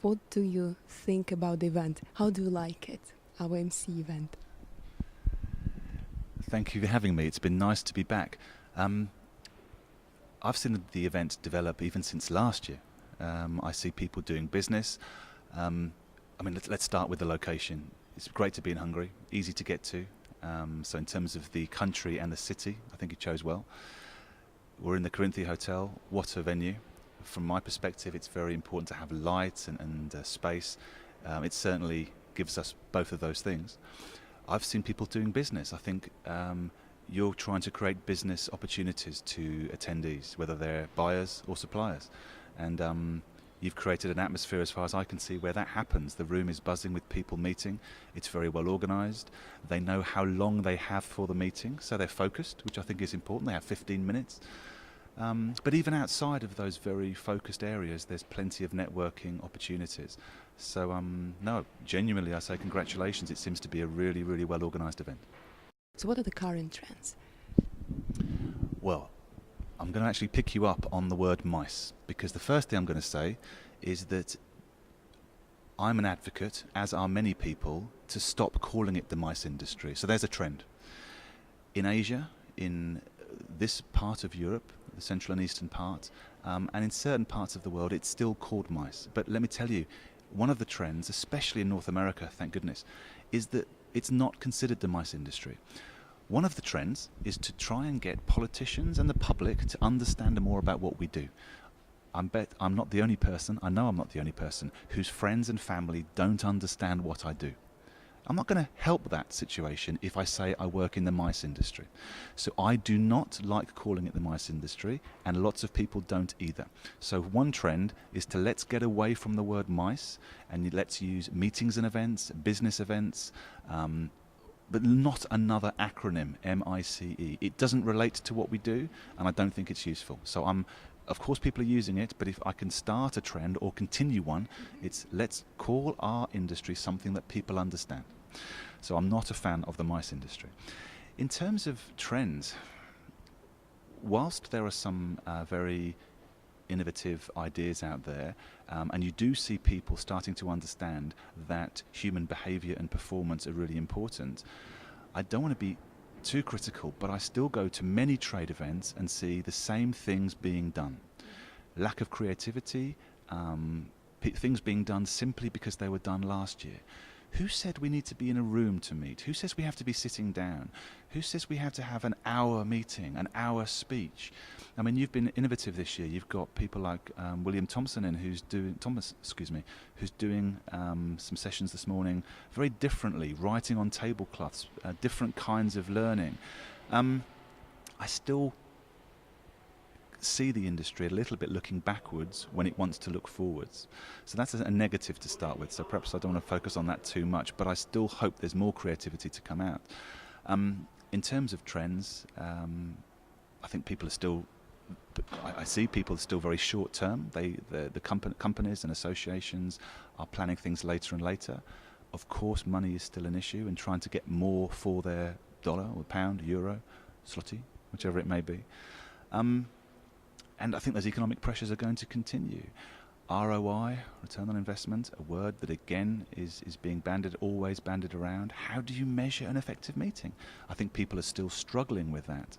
What do you think about the event? How do you like it, our MCE event? Thank you for having me. It's been nice to be back. I've seen the event develop even since last year. I see people doing business. Let's start with the location. It's great to be in Hungary, easy to get to. So in terms of the country and the city, I think you chose well. We're in the Corinthi Hotel. What a venue. From my perspective, it's very important to have light and space. It certainly gives us both of those things. I've seen people doing business. I think you're trying to create business opportunities to attendees, whether they're buyers or suppliers. And you've created an atmosphere, as far as I can see, where that happens. The room is buzzing with people meeting. It's very well organized. They know how long they have for the meeting, so they're focused, which I think is important. They have 15 minutes. But even outside of those very focused areas, there's plenty of networking opportunities. So no, genuinely I say congratulations. It seems to be a really, really well organized event. So what are the current trends? Well, I'm going to actually pick you up on the word mice, because the first thing I'm going to say is that I'm an advocate, as are many people, to stop calling it the mice industry. So there's a trend. In Asia, in this part of Europe, the central and eastern part, and in certain parts of the world, it's still called mice. But let me tell you, one of the trends, especially in North America, thank goodness, is that it's not considered the mice industry. One of the trends is to try and get politicians and the public to understand more about what we do. I'm not the only person, I know I'm not the only person, whose friends and family don't understand what I do. I'm not going to help that situation if I say I work in the mice industry. So I do not like calling it the mice industry, and lots of people don't either. So one trend is to let's get away from the word mice and let's use meetings and events, business events, but not another acronym, MICE. It doesn't relate to what we do, and I don't think it's useful. So of course people are using it, but if I can start a trend or continue one, it's let's call our industry something that people understand. So I'm not a fan of the mice industry. In terms of trends, whilst there are some very innovative ideas out there, and you do see people starting to understand that human behavior and performance are really important, I don't want to be too critical, but I still go to many trade events and see the same things being done. Lack of creativity, things being done simply because they were done last year. Who said we need to be in a room to meet? Who says we have to be sitting down? Who says we have to have an hour meeting, an hour speech? I mean, you've been innovative this year. You've got people like William Thompson in, who's doing some sessions this morning very differently, writing on tablecloths, different kinds of learning. I still see the industry a little bit looking backwards when it wants to look forwards. So that's a negative to start with, so perhaps I don't want to focus on that too much, but I still hope there's more creativity to come out. In terms of trends, I think people are still, I see people still very short term. The companies and associations are planning things later and later. Of course, money is still an issue, and trying to get more for their dollar or pound, euro, zloty, whichever it may be. And I think those economic pressures are going to continue. ROI, return on investment, a word that again is being always banded around. How do you measure an effective meeting? I think people are still struggling with that.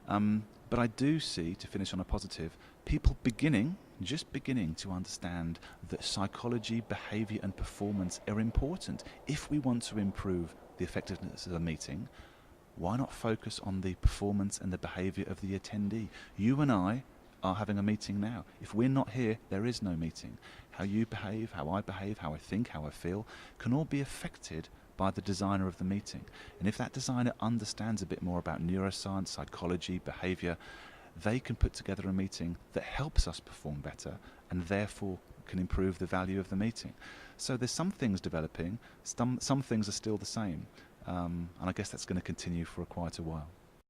But I do see, to finish on a positive, people just beginning to understand that psychology, behavior and performance are important. If we want to improve the effectiveness of a meeting, why not focus on the performance and the behavior of the attendee? You and I are having a meeting now. If we're not here, there is no meeting. How you behave, how I behave, how I think, how I feel, can all be affected by the designer of the meeting. And if that designer understands a bit more about neuroscience, psychology, behavior, they can put together a meeting that helps us perform better and therefore can improve the value of the meeting. So there's some things developing, some things are still the same. And I guess that's going to continue for quite a while.